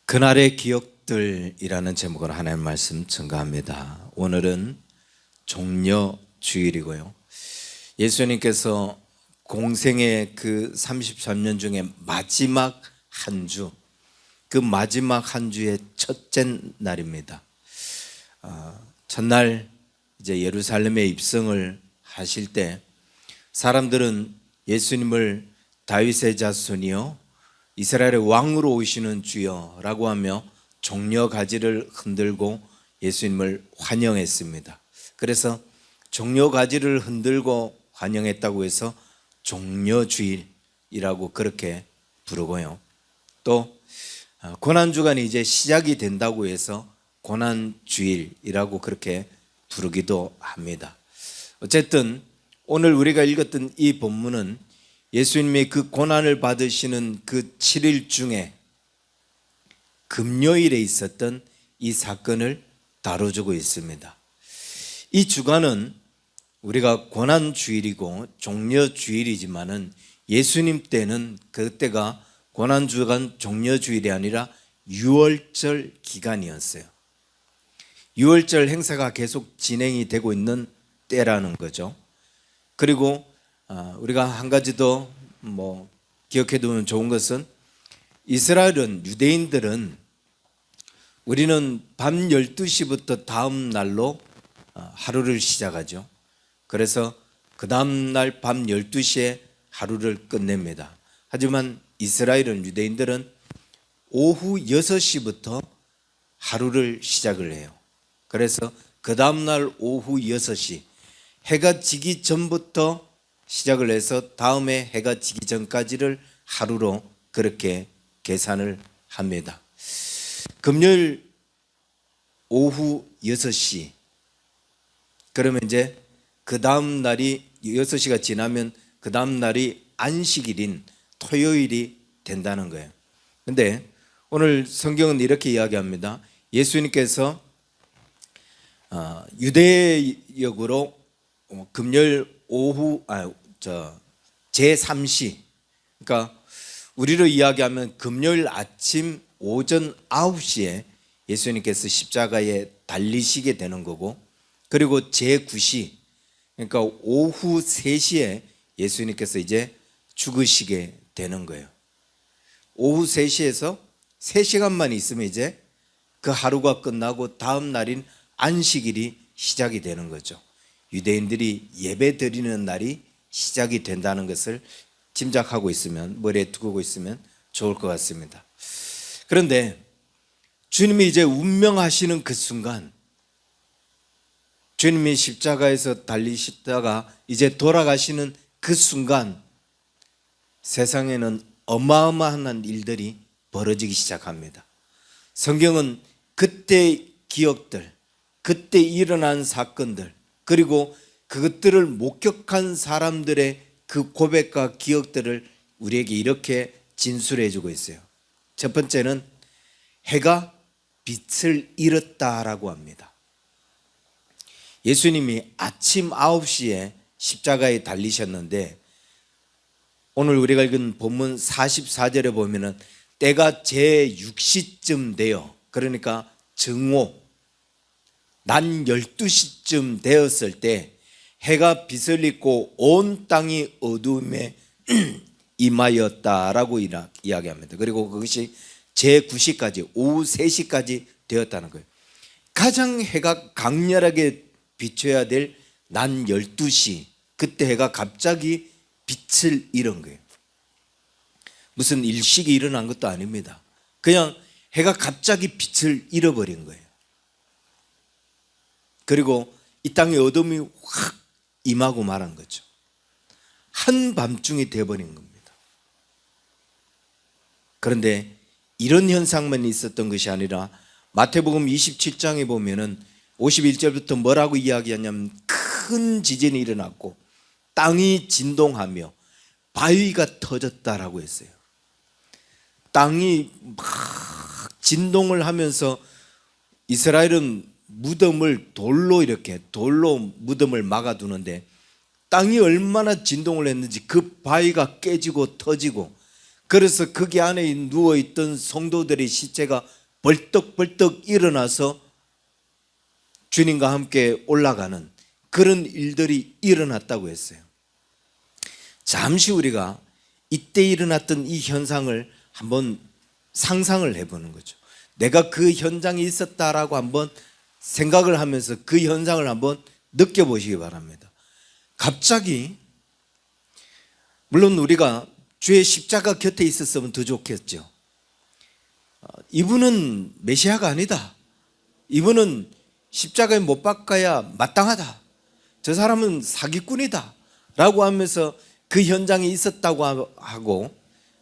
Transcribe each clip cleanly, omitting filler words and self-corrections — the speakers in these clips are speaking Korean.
그날의 기억들이라는 제목으로 하나님 말씀 증거합니다. 오늘은 종려주일이고요. 예수님께서 공생의 그 33년 중에 마지막 한 주, 그 마지막 한 주의 첫째 날입니다. 첫날 이제 예루살렘에 입성을 하실 때 사람들은 예수님을 다윗의 자손이요 이스라엘의 왕으로 오시는 주여라고 하며 종려가지를 흔들고 예수님을 환영했습니다. 그래서 종려가지를 흔들고 환영했다고 해서 종려주일이라고 그렇게 부르고요. 또 고난주간이 이제 시작이 된다고 해서 고난주일이라고 그렇게 부르기도 합니다. 어쨌든 오늘 우리가 읽었던 이 본문은 예수님이 그 고난을 받으시는 그 7일 중에 금요일에 있었던 이 사건을 다뤄주고 있습니다. 이 주간은 우리가 고난주일이고 종려주일이지만은 예수님 때는 그때가 고난주간 종려주일이 아니라 유월절 기간이었어요. 유월절 행사가 계속 진행이 되고 있는 때라는 거죠. 그리고 우리가 한 가지 더 기억해 두면 좋은 것은 이스라엘은 유대인들은 우리는 밤 12시부터 다음 날로 하루를 시작하죠. 그래서 그 다음 날 밤 12시에 하루를 끝냅니다. 하지만 이스라엘은 유대인들은 오후 6시부터 하루를 시작을 해요. 그래서 그 다음 날 오후 6시 해가 지기 전부터 시작을 해서 다음에 해가 지기 전까지를 하루로 그렇게 계산을 합니다. 금요일 오후 6시 그러면 이제 그 다음 날이 6시가 지나면 그 다음 날이 안식일인 토요일이 된다는 거예요. 근데 오늘 성경은 이렇게 이야기합니다. 예수님께서 유대역으로 금요일 오후 제3시 그러니까 우리로 이야기하면 금요일 아침 오전 9시에 예수님께서 십자가에 달리시게 되는 거고, 그리고 제9시 그러니까 오후 3시에 예수님께서 이제 죽으시게 되는 거예요. 오후 3시에서 3시간만 있으면 이제 그 하루가 끝나고 다음 날인 안식일이 시작이 되는 거죠. 유대인들이 예배 드리는 날이 시작이 된다는 것을 짐작하고 있으면, 머리에 두고 있으면 좋을 것 같습니다. 그런데 주님이 이제 운명하시는 그 순간, 주님이 십자가에서 달리시다가 이제 돌아가시는 그 순간 세상에는 어마어마한 일들이 벌어지기 시작합니다. 성경은 그때 기억들, 그때 일어난 사건들, 그리고 그것들을 목격한 사람들의 그 고백과 기억들을 우리에게 이렇게 진술해 주고 있어요. 첫 번째는 해가 빛을 잃었다라고 합니다. 예수님이 아침 9시에 십자가에 달리셨는데 오늘 우리가 읽은 본문 44절에 보면은 때가 제6시쯤 되어, 그러니까 정오 낮 12시쯤 되었을 때 해가 빛을 잃고 온 땅이 어두움에 임하였다라고 이야기합니다. 그리고 그것이 제9시까지 오후 3시까지 되었다는 거예요. 가장 해가 강렬하게 비춰야 될 낮 12시, 그때 해가 갑자기 빛을 잃은 거예요. 무슨 일식이 일어난 것도 아닙니다. 그냥 해가 갑자기 빛을 잃어버린 거예요. 그리고 이 땅에 어둠이 확 임하고 말한 거죠. 한밤중이 되어버린 겁니다. 그런데 이런 현상만 있었던 것이 아니라 마태복음 27장에 보면은 51절부터 뭐라고 이야기하냐면 큰 지진이 일어났고 땅이 진동하며 바위가 터졌다라고 했어요. 땅이 막 진동을 하면서 이스라엘은 무덤을 돌로 무덤을 막아두는데 땅이 얼마나 진동을 했는지 그 바위가 깨지고 터지고 그래서 거기 안에 누워있던 성도들의 시체가 벌떡벌떡 일어나서 주님과 함께 올라가는 그런 일들이 일어났다고 했어요. 잠시 우리가 이때 일어났던 이 현상을 한번 상상을 해보는 거죠. 내가 그 현장에 있었다라고 한번 생각을 하면서 그 현상을 한번 느껴보시기 바랍니다. 갑자기, 물론 우리가 주의 십자가 곁에 있었으면 더 좋겠죠. 이분은 메시아가 아니다. 이분은 십자가에 못 박아야 마땅하다. 저 사람은 사기꾼이다 라고 하면서 그 현장에 있었다고 하고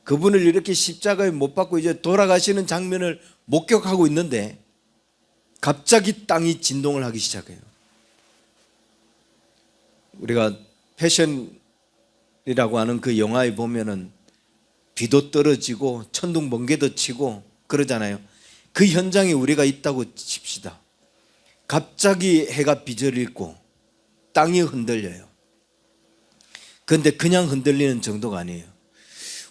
그분을 이렇게 십자가에 못 박고 이제 돌아가시는 장면을 목격하고 있는데 갑자기 땅이 진동을 하기 시작해요. 우리가 패션이라고 하는 그 영화에 보면은 비도 떨어지고 천둥 번개도 치고 그러잖아요. 그 현장에 우리가 있다고 칩시다. 갑자기 해가 비저리고 땅이 흔들려요. 그런데 그냥 흔들리는 정도가 아니에요.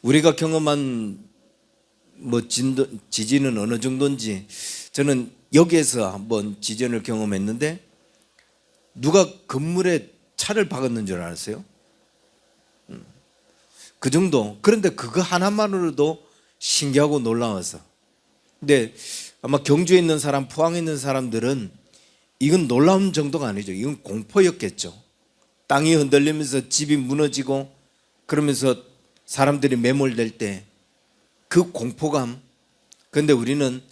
우리가 경험한 지진은 어느 정도인지 저는 여기에서 한번 지진을 경험했는데 누가 건물에 차를 박았는 줄 알았어요? 그 정도. 그런데 그거 하나만으로도 신기하고 놀라워서. 근데 아마 경주에 있는 사람, 포항에 있는 사람들은 이건 놀라운 정도가 아니죠. 이건 공포였겠죠. 땅이 흔들리면서 집이 무너지고 그러면서 사람들이 매몰될 때 그 공포감. 그런데 우리는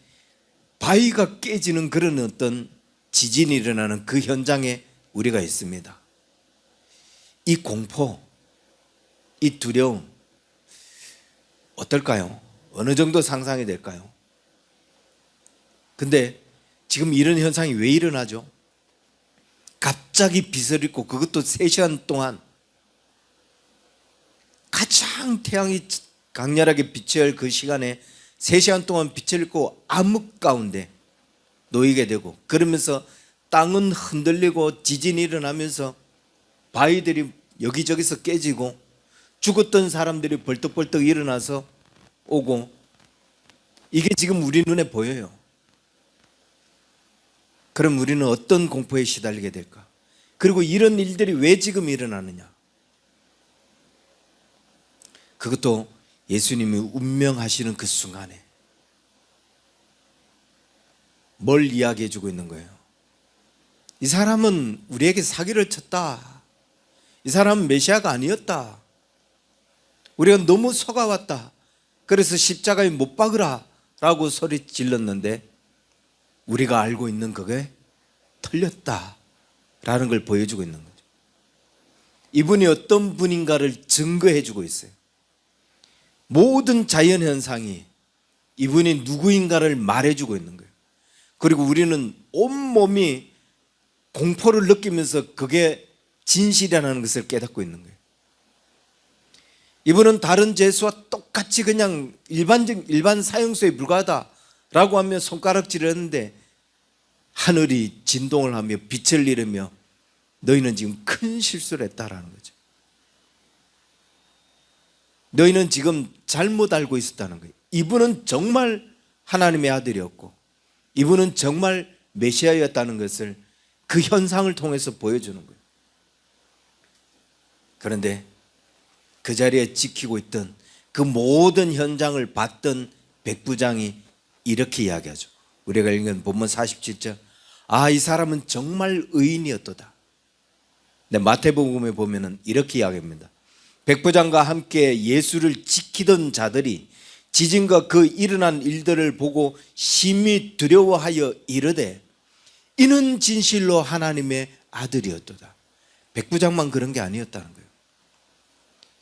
바위가 깨지는 그런 어떤 지진이 일어나는 그 현장에 우리가 있습니다. 이 공포, 이 두려움 어떨까요? 어느 정도 상상이 될까요? 근데 지금 이런 현상이 왜 일어나죠? 갑자기 빛을 잃고 그것도 3시간 동안 가장 태양이 강렬하게 빛을 할 그 시간에 3시간 동안 빛을 잃고 암흑 가운데 놓이게 되고 그러면서 땅은 흔들리고 지진이 일어나면서 바위들이 여기저기서 깨지고 죽었던 사람들이 벌떡벌떡 일어나서 오고 이게 지금 우리 눈에 보여요. 그럼 우리는 어떤 공포에 시달리게 될까? 그리고 이런 일들이 왜 지금 일어나느냐? 그것도 예수님이 운명하시는 그 순간에 뭘 이야기해 주고 있는 거예요? 이 사람은 우리에게 사기를 쳤다. 이 사람은 메시아가 아니었다. 우리가 너무 속아왔다. 그래서 십자가에 못 박으라 라고 소리 질렀는데 우리가 알고 있는 그게 틀렸다라는 걸 보여주고 있는 거죠. 이분이 어떤 분인가를 증거해 주고 있어요. 모든 자연현상이 이분이 누구인가를 말해주고 있는 거예요. 그리고 우리는 온몸이 공포를 느끼면서 그게 진실이라는 것을 깨닫고 있는 거예요. 이분은 다른 죄수와 똑같이 그냥 일반 사형수에 불과하다라고 하며 손가락질을 했는데 하늘이 진동을 하며 빛을 잃으며 너희는 지금 큰 실수를 했다라는 거죠. 너희는 지금 잘못 알고 있었다는 거예요. 이분은 정말 하나님의 아들이었고 이분은 정말 메시아였다는 것을 그 현상을 통해서 보여주는 거예요. 그런데 그 자리에 지키고 있던 그 모든 현장을 봤던 백부장이 이렇게 이야기하죠. 우리가 읽은 본문 47절. 이 사람은 정말 의인이었도다. 근데 마태복음에 보면은 이렇게 이야기합니다. 백부장과 함께 예수를 지키던 자들이 지진과 그 일어난 일들을 보고 심히 두려워하여 이르되 이는 진실로 하나님의 아들이었도다. 백부장만 그런 게 아니었다는 거예요.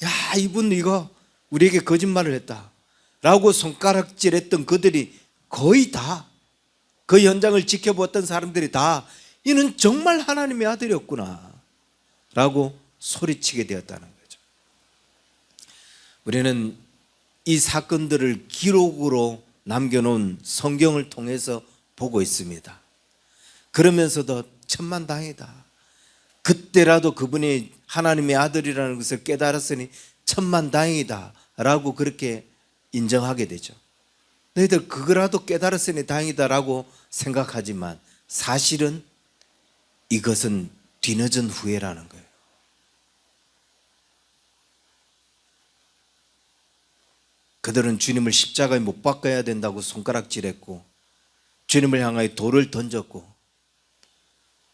야, 이분 이거 우리에게 거짓말을 했다 라고 손가락질했던 그들이 거의 다 그 현장을 지켜보았던 사람들이 다 이는 정말 하나님의 아들이었구나 라고 소리치게 되었다는 거죠. 우리는 이 사건들을 기록으로 남겨놓은 성경을 통해서 보고 있습니다. 그러면서도 천만다행이다. 그때라도 그분이 하나님의 아들이라는 것을 깨달았으니 천만다행이다 라고 그렇게 인정하게 되죠. 너희들 그거라도 깨달았으니 다행이다라고 생각하지만 사실은 이것은 뒤늦은 후회라는 거예요. 그들은 주님을 십자가에 못 박아야 된다고 손가락질했고, 주님을 향하여 돌을 던졌고,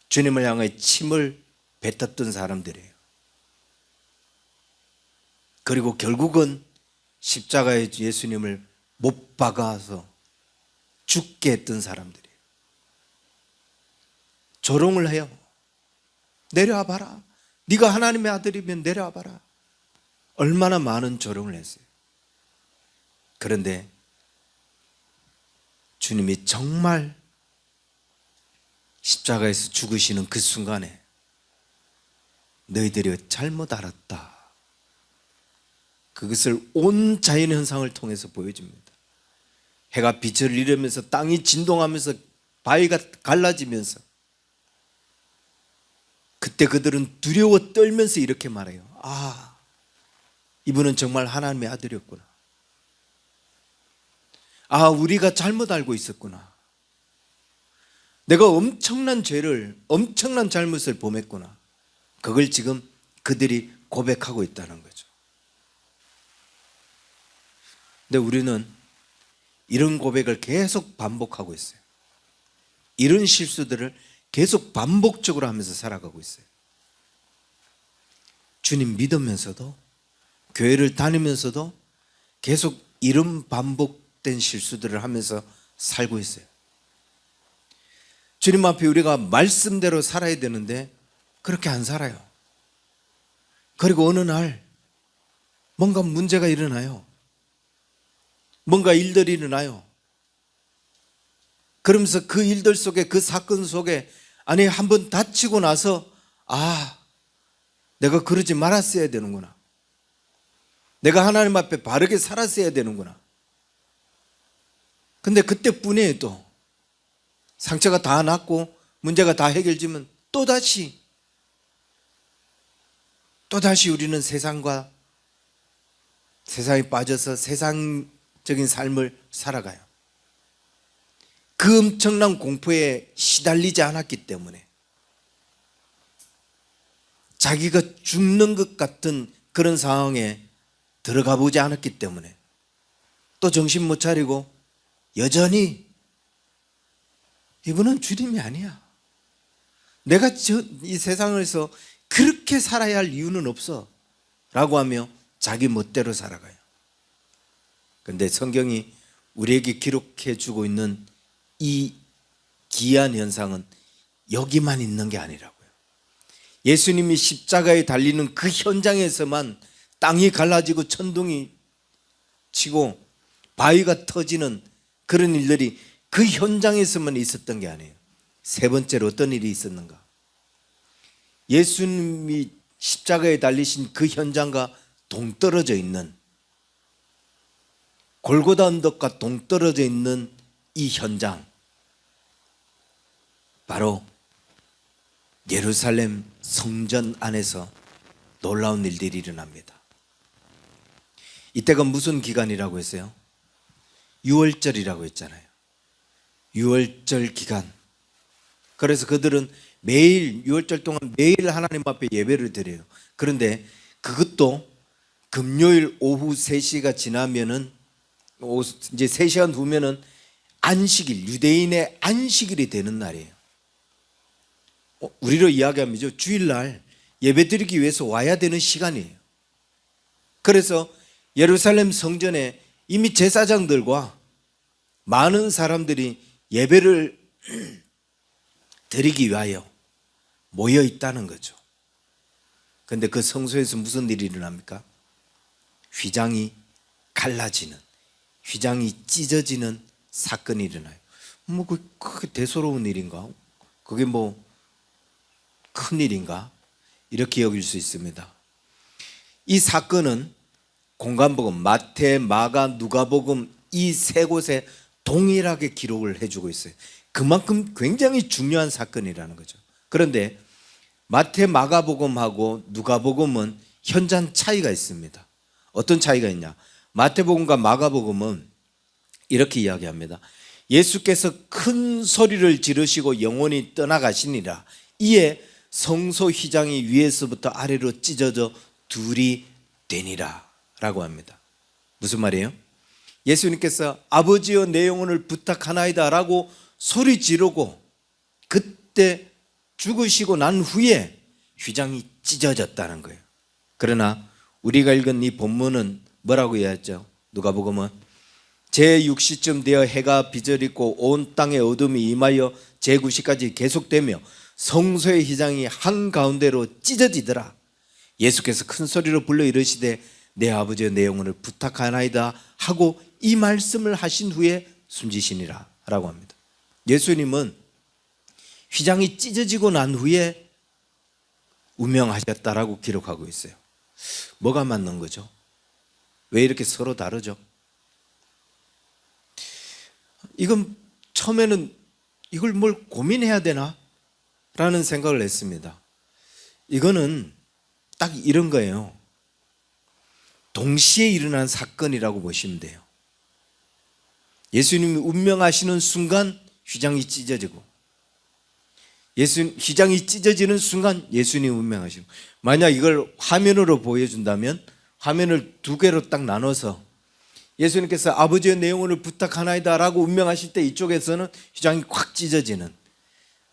주님을 향하여 침을 뱉었던 사람들이에요. 그리고 결국은 십자가에 예수님을 못 박아서 죽게 했던 사람들이에요. 조롱을 해요. 내려와 봐라. 네가 하나님의 아들이면 내려와 봐라. 얼마나 많은 조롱을 했어요. 그런데 주님이 정말 십자가에서 죽으시는 그 순간에 너희들이 잘못 알았다. 그것을 온 자연현상을 통해서 보여줍니다. 해가 빛을 잃으면서 땅이 진동하면서 바위가 갈라지면서 그때 그들은 두려워 떨면서 이렇게 말해요. 아, 이분은 정말 하나님의 아들이었구나. 아, 우리가 잘못 알고 있었구나. 내가 엄청난 죄를, 엄청난 잘못을 범했구나. 그걸 지금 그들이 고백하고 있다는 거죠. 근데 우리는 이런 고백을 계속 반복하고 있어요. 이런 실수들을 계속 반복적으로 하면서 살아가고 있어요. 주님 믿으면서도, 교회를 다니면서도 계속 이런 반복된 실수들을 하면서 살고 있어요. 주님 앞에 우리가 말씀대로 살아야 되는데 그렇게 안 살아요. 그리고 어느 날 뭔가 문제가 일어나요. 뭔가 일들이 일어나요. 그러면서 그 일들 속에, 그 사건 속에, 아니 한번 다치고 나서 아, 내가 그러지 말았어야 되는구나. 내가 하나님 앞에 바르게 살았어야 되는구나. 근데 그때뿐이에요. 또 상처가 다 났고 문제가 다 해결되면 또다시 우리는 세상에 빠져서 세상적인 삶을 살아가요. 그 엄청난 공포에 시달리지 않았기 때문에, 자기가 죽는 것 같은 그런 상황에 들어가 보지 않았기 때문에 또 정신 못 차리고 여전히 이분은 주님이 아니야. 내가 이 세상에서 그렇게 살아야 할 이유는 없어 라고 하며 자기 멋대로 살아가요. 그런데 성경이 우리에게 기록해 주고 있는 이 기이한 현상은 여기만 있는 게 아니라고요. 예수님이 십자가에 달리는 그 현장에서만 땅이 갈라지고 천둥이 치고 바위가 터지는 그런 일들이 그 현장에서만 있었던 게 아니에요. 세 번째로 어떤 일이 있었는가? 예수님이 십자가에 달리신 그 현장과 동떨어져 있는, 골고다 언덕과 동떨어져 있는 이 현장, 바로 예루살렘 성전 안에서 놀라운 일들이 일어납니다. 이때가 무슨 기간이라고 했어요? 유월절이라고 했잖아요. 유월절 기간. 그래서 그들은 매일 유월절 동안 매일 하나님 앞에 예배를 드려요. 그런데 그것도 금요일 오후 3시가 지나면은, 이제 3시간 후면은 안식일, 유대인의 안식일이 되는 날이에요. 우리로 이야기하면 주일날 예배 드리기 위해서 와야 되는 시간이에요. 그래서 예루살렘 성전에 이미 제사장들과 많은 사람들이 예배를 드리기 위하여 모여 있다는 거죠. 그런데 그 성소에서 무슨 일이 일어납니까? 휘장이 갈라지는, 휘장이 찢어지는 사건이 일어나요. 그게 대수로운 일인가? 그게 큰 일인가? 이렇게 여길 수 있습니다. 이 사건은 공관복음, 마태, 마가, 누가복음 이 세 곳에 동일하게 기록을 해주고 있어요. 그만큼 굉장히 중요한 사건이라는 거죠. 그런데 마태, 마가복음하고 누가복음은 현장 차이가 있습니다. 어떤 차이가 있냐? 마태복음과 마가복음은 이렇게 이야기합니다. 예수께서 큰 소리를 지르시고 영원히 떠나가시니라. 이에 성소 휘장이 위에서부터 아래로 찢어져 둘이 되니라 라고 합니다. 무슨 말이에요? 예수님께서 아버지여 내 영혼을 부탁하나이다 라고 소리 지르고 그때 죽으시고 난 후에 휘장이 찢어졌다는 거예요. 그러나 우리가 읽은 이 본문은 뭐라고 이야기했죠? 누가복음은 제6시쯤 되어 해가 비저리고 온 땅에 어둠이 임하여 제9시까지 계속되며 성소의 휘장이 한가운데로 찢어지더라. 예수께서 큰 소리로 불러 이르시되 내 아버지여 내 영혼을 부탁하나이다 하고 이 말씀을 하신 후에 숨지시니라 라고 합니다. 예수님은 휘장이 찢어지고 난 후에 운명하셨다라고 기록하고 있어요. 뭐가 맞는 거죠? 왜 이렇게 서로 다르죠? 이건 처음에는 이걸 뭘 고민해야 되나? 라는 생각을 했습니다. 이거는 딱 이런 거예요. 동시에 일어난 사건이라고 보시면 돼요. 예수님이 운명하시는 순간 휘장이 찢어지고 휘장이 찢어지는 순간 예수님이 운명하시고, 만약 이걸 화면으로 보여준다면 화면을 두 개로 딱 나눠서 예수님께서 아버지의 내 영혼을 부탁하나이다 라고 운명하실 때 이쪽에서는 휘장이 콱 찢어지는,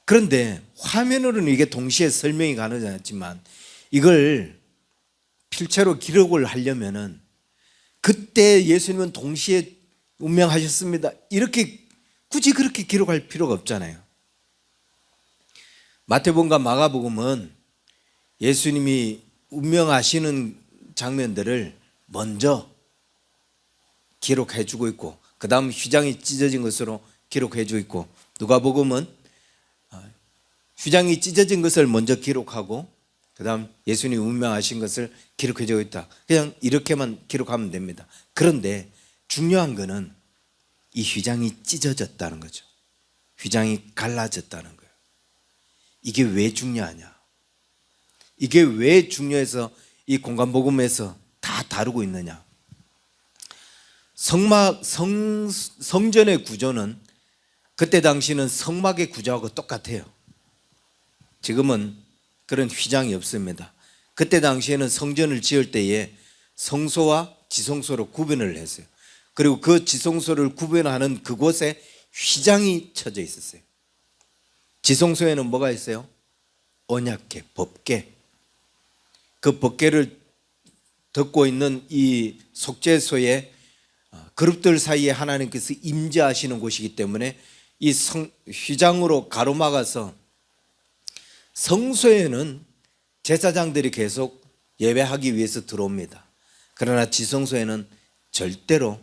그런데 화면으로는 이게 동시에 설명이 가능하지 않지만 이걸 필체로 기록을 하려면은 그때 예수님은 동시에 운명하셨습니다 이렇게 굳이 그렇게 기록할 필요가 없잖아요. 마태복음과 마가복음은 예수님이 운명하시는 장면들을 먼저 기록해 주고 있고 그 다음 휘장이 찢어진 것으로 기록해 주고 있고, 누가복음은 휘장이 찢어진 것을 먼저 기록하고 그 다음 예수님이 운명하신 것을 기록해 주고 있다. 그냥 이렇게만 기록하면 됩니다. 그런데 중요한 거는 이 휘장이 찢어졌다는 거죠. 휘장이 갈라졌다는 거예요. 이게 왜 중요하냐? 이게 왜 중요해서 이 공간복음에서 다 다루고 있느냐? 성전의 구조는 그때 당시는 성막의 구조하고 똑같아요. 지금은 그런 휘장이 없습니다. 그때 당시에는 성전을 지을 때에 성소와 지성소로 구분을 했어요. 그리고 그 지성소를 구분하는 그곳에 휘장이 쳐져 있었어요. 지성소에는 뭐가 있어요? 언약궤, 법궤. 그 법궤를 덮고 있는 이 속죄소에 그룹들 사이에 하나님께서 임재하시는 곳이기 때문에 이 휘장으로 가로막아서 성소에는 제사장들이 계속 예배하기 위해서 들어옵니다. 그러나 지성소에는 절대로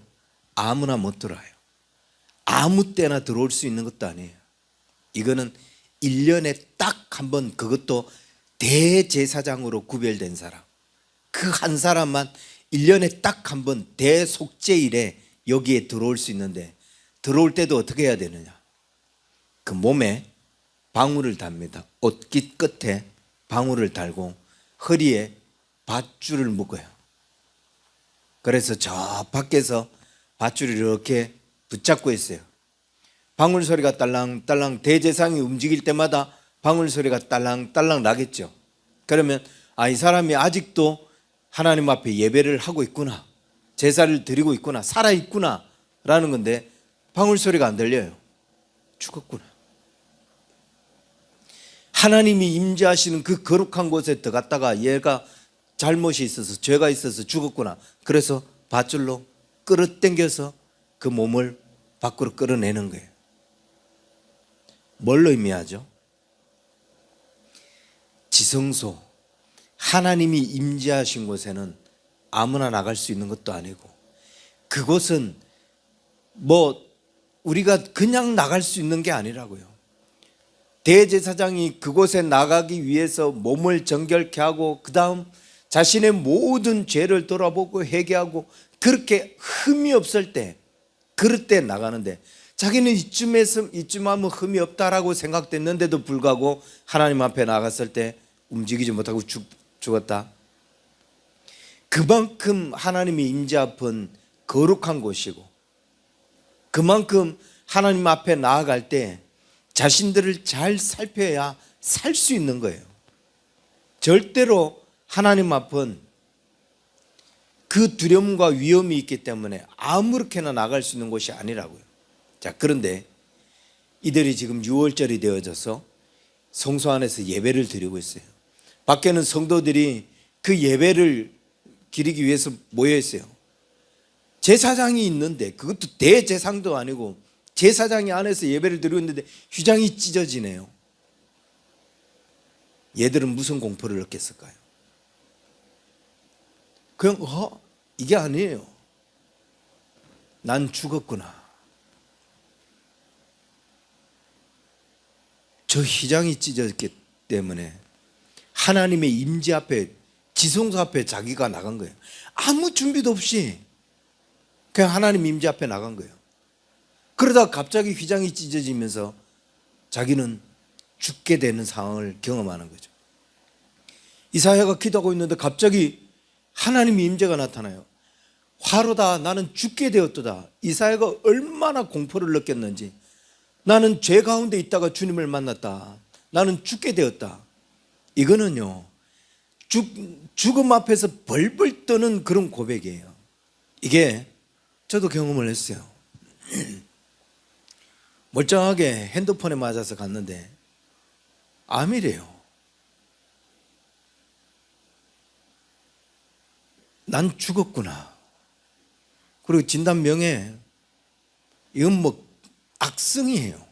아무나 못 들어와요. 아무 때나 들어올 수 있는 것도 아니에요. 이거는 1년에 딱 한 번, 그것도 대제사장으로 구별된 사람, 그 한 사람만 1년에 딱 한 번 대속죄일에 여기에 들어올 수 있는데, 들어올 때도 어떻게 해야 되느냐? 그 몸에 방울을 답니다. 옷깃 끝에 방울을 달고 허리에 밧줄을 묶어요. 그래서 저 밖에서 밧줄을 이렇게 붙잡고 있어요. 방울 소리가 딸랑딸랑, 대제사장이 움직일 때마다 방울 소리가 딸랑딸랑 나겠죠. 그러면 이 사람이 아직도 하나님 앞에 예배를 하고 있구나, 제사를 드리고 있구나, 살아있구나 라는 건데 방울 소리가 안 들려요. 죽었구나. 하나님이 임재하시는 그 거룩한 곳에 들어갔다가 얘가 잘못이 있어서, 죄가 있어서 죽었구나. 그래서 밧줄로 끌어당겨서 그 몸을 밖으로 끌어내는 거예요. 뭘 의미하죠? 지성소, 하나님이 임재하신 곳에는 아무나 나갈 수 있는 것도 아니고, 그곳은 뭐 우리가 그냥 나갈 수 있는 게 아니라고요. 대제사장이 그곳에 나가기 위해서 몸을 정결케 하고 그 다음 자신의 모든 죄를 돌아보고 회개하고, 그렇게 흠이 없을 때, 그럴 때 나가는데, 자기는 이쯤 하면 흠이 없다라고 생각됐는데도 불구하고 하나님 앞에 나갔을 때 움직이지 못하고 죽었다. 그만큼 하나님의 임재 앞은 거룩한 곳이고 그만큼 하나님 앞에 나아갈 때 자신들을 잘 살펴야 살 수 있는 거예요. 절대로 하나님 앞은 그 두려움과 위험이 있기 때문에 아무렇게나 나갈 수 있는 곳이 아니라고요. 자, 그런데 이들이 지금 6월절이 되어져서 성소 안에서 예배를 드리고 있어요. 밖에는 성도들이 그 예배를 기리기 위해서 모여 있어요. 제사장이 있는데, 그것도 대제사장도 아니고 제사장이 안에서 예배를 드리고 있는데 휘장이 찢어지네요. 얘들은 무슨 공포를 느꼈을까요? 그냥 이게 아니에요. 난 죽었구나. 저 휘장이 찢어졌기 때문에 하나님의 임재 앞에, 지성소 앞에 자기가 나간 거예요. 아무 준비도 없이 그냥 하나님 임재 앞에 나간 거예요. 그러다가 갑자기 휘장이 찢어지면서 자기는 죽게 되는 상황을 경험하는 거죠. 이사야가 기도하고 있는데 갑자기 하나님의 임재가 나타나요. 화로다, 나는 죽게 되었도다. 이사야가 얼마나 공포를 느꼈는지, 나는 죄 가운데 있다가 주님을 만났다, 나는 죽게 되었다. 이거는요, 죽음 앞에서 벌벌 떠는 그런 고백이에요. 이게 저도 경험을 했어요. 멀쩡하게 핸드폰에 맞아서 갔는데 암이래요. 난 죽었구나. 그리고 진단명에 이건 뭐 악성이에요.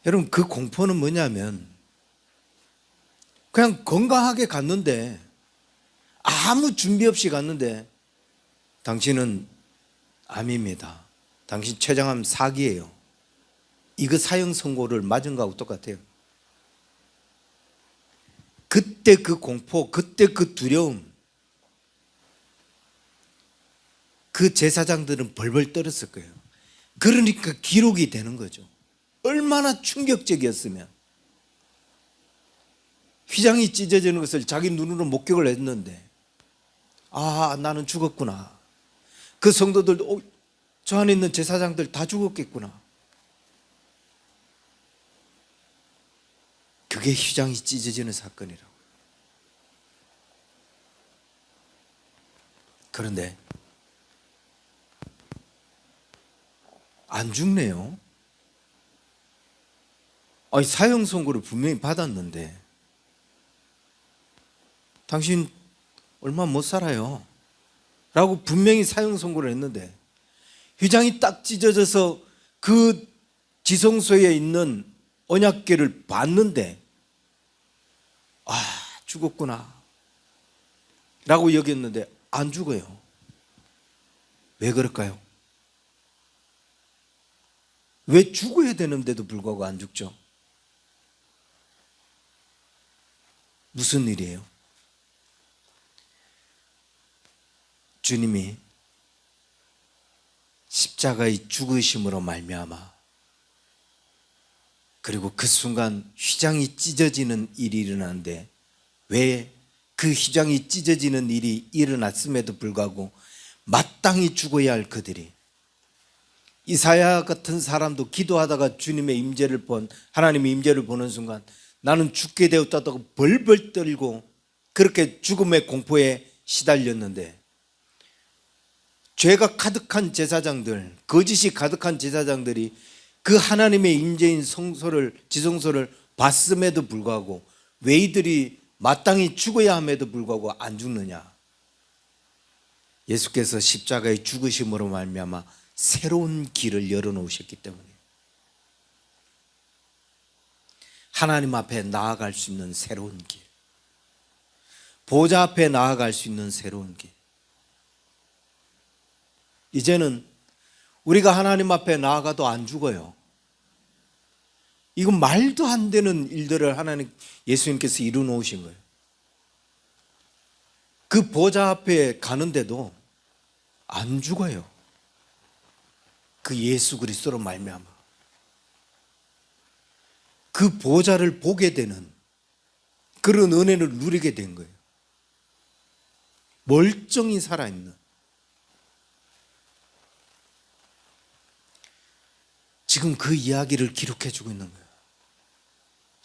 여러분, 그 공포는 뭐냐면 그냥 건강하게 갔는데, 아무 준비 없이 갔는데 당신은 암입니다. 당신 췌장암 4기예요. 이거 사형 선고를 맞은 거하고 똑같아요. 그때 그 공포, 그때 그 두려움, 그 제사장들은 벌벌 떨었을 거예요. 그러니까 기록이 되는 거죠. 얼마나 충격적이었으면. 휘장이 찢어지는 것을 자기 눈으로 목격을 했는데, 나는 죽었구나. 그 성도들도 저 안에 있는 제사장들 다 죽었겠구나. 그게 휘장이 찢어지는 사건이라고. 그런데 안 죽네요. 사형 선고를 분명히 받았는데 당신 얼마 못 살아요 라고 분명히 사형 선고를 했는데, 휘장이 딱 찢어져서 그 지성소에 있는 언약궤를 봤는데 죽었구나 라고 여겼는데 안 죽어요. 왜 그럴까요? 왜 죽어야 되는데도 불구하고 안 죽죠? 무슨 일이에요? 주님이 십자가의 죽으심으로 말미암아, 그리고 그 순간 휘장이 찢어지는 일이 일어나는데, 왜 그 휘장이 찢어지는 일이 일어났음에도 불구하고 마땅히 죽어야 할 그들이, 이사야 같은 사람도 기도하다가 주님의 임재를 하나님의 임재를 보는 순간 나는 죽게 되었다고 벌벌 떨고 그렇게 죽음의 공포에 시달렸는데, 죄가 가득한 제사장들, 거짓이 가득한 제사장들이 그 하나님의 임재인 지성소를 봤음에도 불구하고 왜 이들이 마땅히 죽어야 함에도 불구하고 안 죽느냐? 예수께서 십자가의 죽으심으로 말미암아 새로운 길을 열어놓으셨기 때문에, 하나님 앞에 나아갈 수 있는 새로운 길, 보좌 앞에 나아갈 수 있는 새로운 길. 이제는 우리가 하나님 앞에 나아가도 안 죽어요. 이건 말도 안 되는 일들을 예수님께서 이루어 놓으신 거예요. 그 보좌 앞에 가는데도 안 죽어요. 그 예수 그리스도로 말미암아 그 보좌를 보게 되는 그런 은혜를 누리게 된 거예요. 멀쩡히 살아있는. 지금 그 이야기를 기록해 주고 있는 거예요.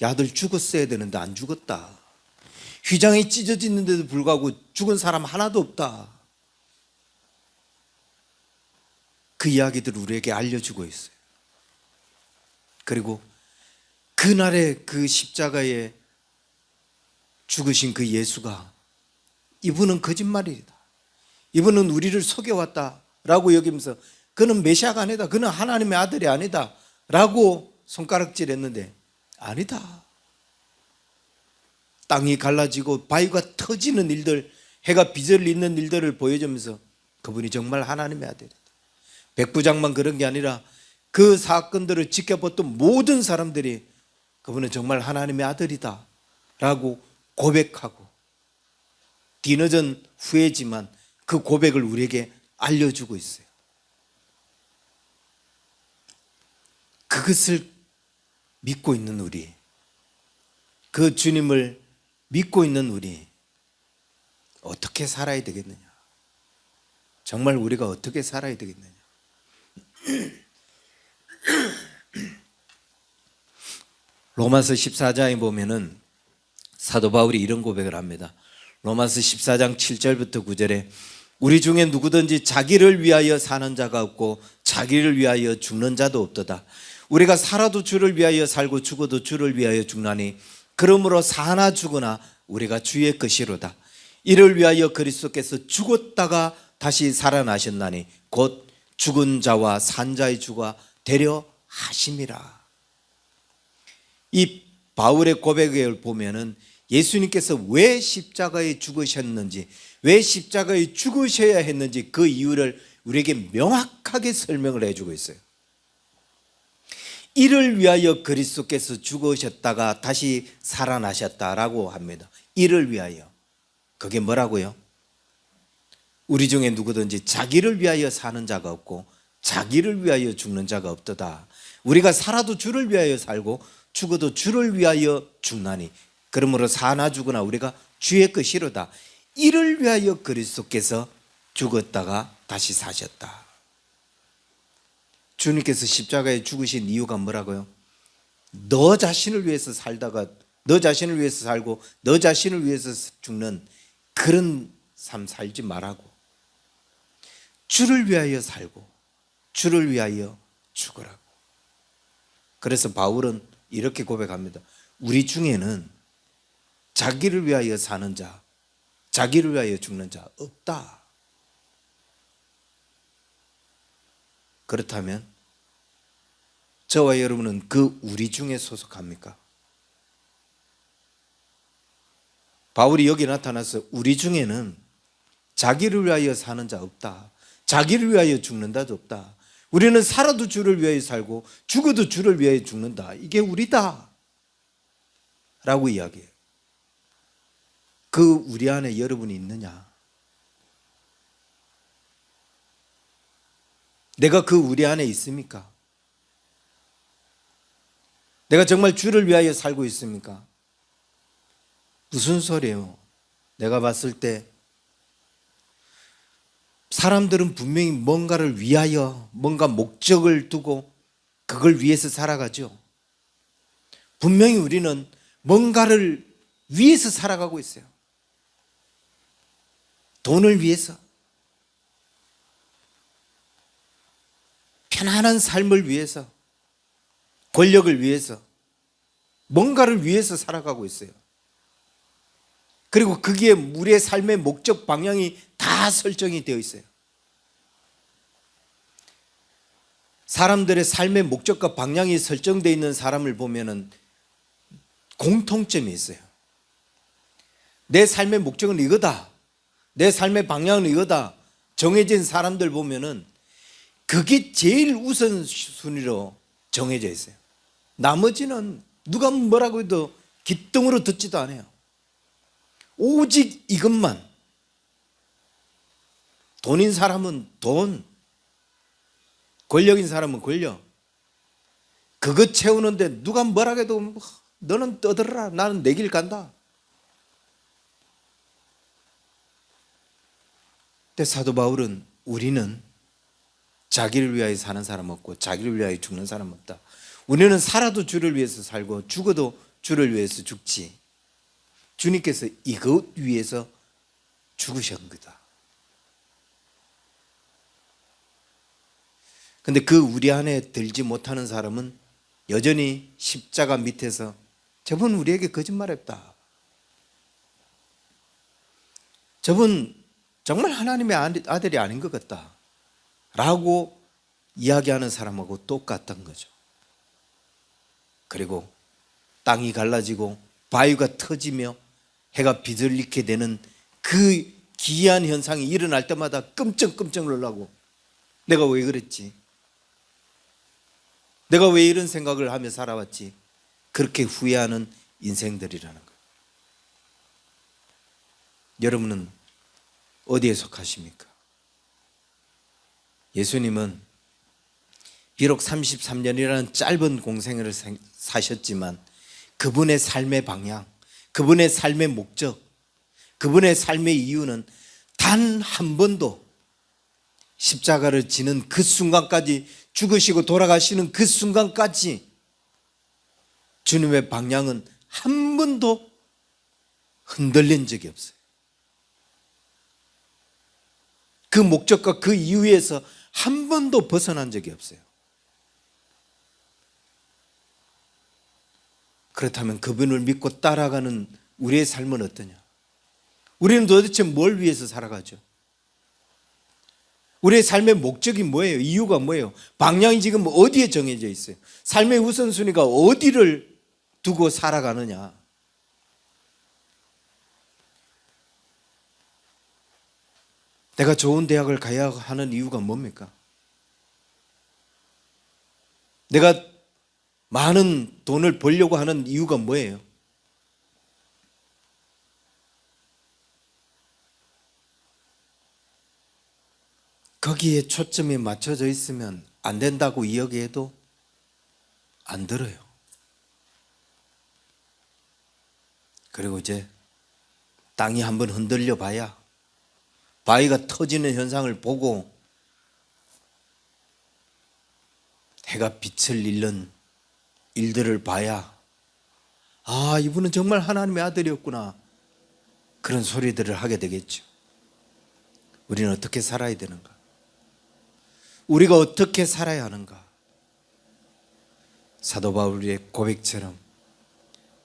야들 죽었어야 되는데 안 죽었다. 휘장이 찢어지는데도 불구하고 죽은 사람 하나도 없다. 그 이야기들을 우리에게 알려주고 있어요. 그리고 그날의 그 십자가에 죽으신 그 예수가 이분은 거짓말이다. 이분은 우리를 속여왔다라고 여기면서 그는 메시아가 아니다. 그는 하나님의 아들이 아니다. 라고 손가락질했는데 아니다. 땅이 갈라지고 바위가 터지는 일들, 해가 빛을 잇는 일들을 보여주면서 그분이 정말 하나님의 아들이다. 백부장만 그런 게 아니라 그 사건들을 지켜봤던 모든 사람들이 그분은 정말 하나님의 아들이다 라고 고백하고 뒤늦은 후회지만 그 고백을 우리에게 알려주고 있어요. 그것을 믿고 있는 우리, 그 주님을 믿고 있는 우리 어떻게 살아야 되겠느냐? 정말 우리가 어떻게 살아야 되겠느냐? 로마서 14장에 보면은 사도 바울이 이런 고백을 합니다. 로마서 14장 7절부터 9절에 우리 중에 누구든지 자기를 위하여 사는 자가 없고 자기를 위하여 죽는 자도 없도다. 우리가 살아도 주를 위하여 살고 죽어도 주를 위하여 죽나니 그러므로 사나 죽으나 우리가 주의 것이로다. 이를 위하여 그리스도께서 죽었다가 다시 살아나셨나니 곧 죽은 자와 산 자의 주가 되려 하심이라. 이 바울의 고백을 보면은 예수님께서 왜 십자가에 죽으셨는지, 왜 십자가에 죽으셔야 했는지 그 이유를 우리에게 명확하게 설명을 해주고 있어요. 이를 위하여 그리스도께서 죽으셨다가 다시 살아나셨다라고 합니다. 이를 위하여. 그게 뭐라고요? 우리 중에 누구든지 자기를 위하여 사는 자가 없고 자기를 위하여 죽는 자가 없도다. 우리가 살아도 주를 위하여 살고 죽어도 주를 위하여 죽나니 그러므로 사나 죽으나 우리가 주의 것이로다. 이를 위하여 그리스도께서 죽었다가 다시 사셨다. 주님께서 십자가에 죽으신 이유가 뭐라고요? 너 자신을 위해서 살다가 너 자신을 위해서 살고 너 자신을 위해서 죽는 그런 삶 살지 말라고, 주를 위하여 살고 주를 위하여 죽으라고. 그래서 바울은 이렇게 고백합니다. 우리 중에는 자기를 위하여 사는 자, 자기를 위하여 죽는 자 없다. 그렇다면 저와 여러분은 그 우리 중에 소속합니까? 바울이 여기 나타나서 우리 중에는 자기를 위하여 사는 자 없다. 자기를 위하여 죽는 자도 없다. 우리는 살아도 주를 위하여 살고 죽어도 주를 위하여 죽는다. 이게 우리다 라고 이야기해요. 그 우리 안에 여러분이 있느냐? 내가 그 우리 안에 있습니까? 내가 정말 주를 위하여 살고 있습니까? 무슨 소리예요? 내가 봤을 때 사람들은 분명히 뭔가를 위하여 뭔가 목적을 두고 그걸 위해서 살아가죠. 분명히 우리는 뭔가를 위해서 살아가고 있어요. 돈을 위해서, 편안한 삶을 위해서, 권력을 위해서, 뭔가를 위해서 살아가고 있어요. 그리고 거기에 우리의 삶의 목적 방향이 다 설정이 되어 있어요. 사람들의 삶의 목적과 방향이 설정되어 있는 사람을 보면은 공통점이 있어요. 내 삶의 목적은 이거다, 내 삶의 방향은 이거다 정해진 사람들 보면은 그게 제일 우선순위로 정해져 있어요. 나머지는 누가 뭐라고 해도 귀등으로 듣지도 않아요. 오직 이것만. 돈인 사람은 돈, 권력인 사람은 권력. 그것 채우는데 누가 뭐라고 해도 너는 떠들어라, 나는 내 길 간다. 근데 사도 바울은 우리는 자기를 위하여 사는 사람 없고 자기를 위하여 죽는 사람 없다. 우리는 살아도 주를 위해서 살고 죽어도 주를 위해서 죽지. 주님께서 이것 위해서 죽으신 거다. 근데 그 우리 안에 들지 못하는 사람은 여전히 십자가 밑에서 저분 우리에게 거짓말했다. 저분 정말 하나님의 아들이 아닌 것 같다 라고 이야기하는 사람하고 똑같던 거죠. 그리고 땅이 갈라지고 바위가 터지며 해가 비들리게 되는 그 기이한 현상이 일어날 때마다 끔찍끔찍 놀라고 내가 왜 그랬지? 내가 왜 이런 생각을 하며 살아왔지? 그렇게 후회하는 인생들이라는 거예요. 여러분은 어디에 속하십니까? 예수님은 비록 33년이라는 짧은 공생애를 사셨지만 그분의 삶의 방향, 그분의 삶의 목적, 그분의 삶의 이유는 단 한 번도 십자가를 지는 그 순간까지, 죽으시고 돌아가시는 그 순간까지 주님의 방향은 한 번도 흔들린 적이 없어요. 그 목적과 그 이유에서 한 번도 벗어난 적이 없어요. 그렇다면 그분을 믿고 따라가는 우리의 삶은 어떠냐? 우리는 도대체 뭘 위해서 살아가죠? 우리의 삶의 목적이 뭐예요? 이유가 뭐예요? 방향이 지금 어디에 정해져 있어요? 삶의 우선순위가 어디를 두고 살아가느냐? 내가 좋은 대학을 가야 하는 이유가 뭡니까? 내가 많은 돈을 벌려고 하는 이유가 뭐예요? 거기에 초점이 맞춰져 있으면 안 된다고 이야기해도 안 들어요. 그리고 이제 땅이 한번 흔들려 봐야, 바위가 터지는 현상을 보고 해가 빛을 잃는 일들을 봐야, 아, 이분은 정말 하나님의 아들이었구나, 그런 소리들을 하게 되겠죠. 우리는 어떻게 살아야 되는가? 우리가 어떻게 살아야 하는가? 사도 바울의 고백처럼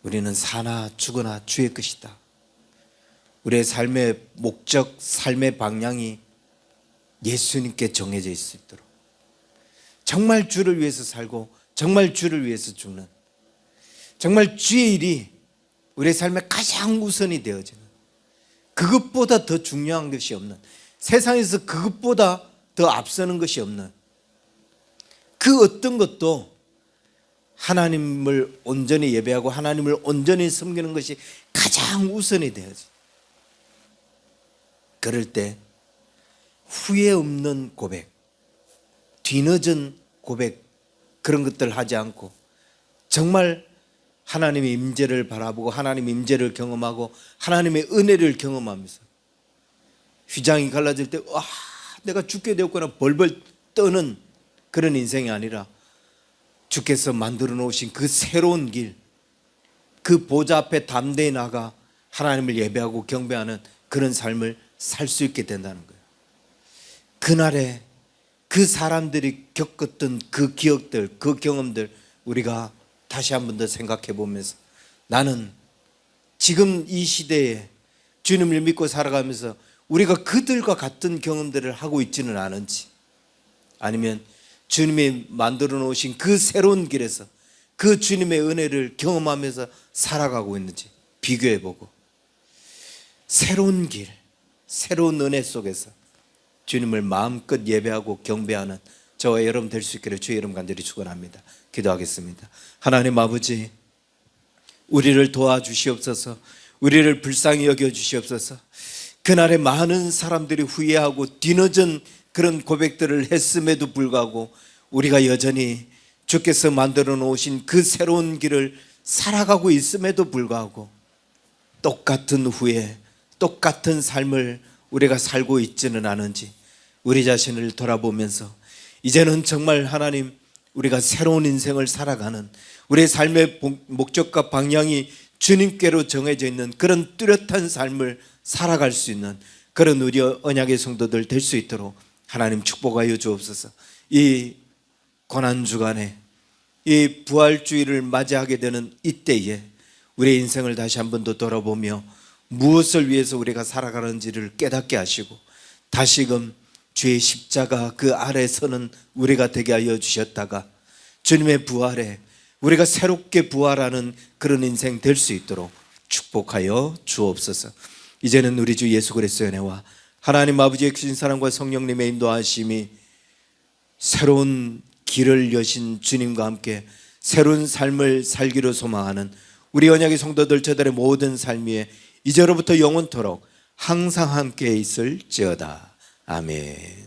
우리는 사나 죽으나 주의 것이다. 우리의 삶의 목적, 삶의 방향이 예수님께 정해져 있을 수 있도록, 정말 주를 위해서 살고 정말 주를 위해서 죽는, 정말 주의 일이 우리의 삶의 가장 우선이 되어지는, 그것보다 더 중요한 것이 없는, 세상에서 그것보다 더 앞서는 것이 없는, 그 어떤 것도 하나님을 온전히 예배하고 하나님을 온전히 섬기는 것이 가장 우선이 되어지. 그럴 때 후회 없는 고백, 뒤늦은 고백, 그런 것들 하지 않고 정말 하나님의 임재를 바라보고 하나님의 임재를 경험하고 하나님의 은혜를 경험하면서 휘장이 갈라질 때 와, 내가 죽게 되었구나 벌벌 떠는 그런 인생이 아니라 주께서 만들어 놓으신 그 새로운 길, 그 보좌 앞에 담대히 나가 하나님을 예배하고 경배하는 그런 삶을 살 수 있게 된다는 거예요. 그날에 그 사람들이 겪었던 그 기억들, 그 경험들 우리가 다시 한 번 더 생각해 보면서, 나는 지금 이 시대에 주님을 믿고 살아가면서 우리가 그들과 같은 경험들을 하고 있지는 않은지, 아니면 주님이 만들어 놓으신 그 새로운 길에서 그 주님의 은혜를 경험하면서 살아가고 있는지 비교해 보고, 새로운 길, 새로운 은혜 속에서 주님을 마음껏 예배하고 경배하는 저와 여러분 될 수 있기를 주의 이름 간절히 축원합니다. 기도하겠습니다. 하나님 아버지, 우리를 도와주시옵소서. 우리를 불쌍히 여겨주시옵소서. 그날에 많은 사람들이 후회하고 뒤늦은 그런 고백들을 했음에도 불구하고 우리가 여전히 주께서 만들어 놓으신 그 새로운 길을 살아가고 있음에도 불구하고 똑같은 후회, 똑같은 삶을 우리가 살고 있지는 않은지 우리 자신을 돌아보면서 이제는 정말 하나님 우리가 새로운 인생을 살아가는 우리의 삶의 목적과 방향이 주님께로 정해져 있는 그런 뚜렷한 삶을 살아갈 수 있는 그런 우리 언약의 성도들 될 수 있도록 하나님 축복하여 주옵소서. 이 고난주간에 이 부활주의를 맞이하게 되는 이때에 우리의 인생을 다시 한 번 더 돌아보며 무엇을 위해서 우리가 살아가는지를 깨닫게 하시고 다시금 주의 십자가 그 아래 서는 우리가 되게 하여 주셨다가 주님의 부활에 우리가 새롭게 부활하는 그런 인생 될 수 있도록 축복하여 주옵소서. 이제는 우리 주 예수 그리스도의 은혜와 하나님 아버지의 크신 사랑과 성령님의 인도하심이 새로운 길을 여신 주님과 함께 새로운 삶을 살기로 소망하는 우리 언약의 성도들 저들의 모든 삶 위에 이제로부터 영원토록 항상 함께 있을지어다. 아멘.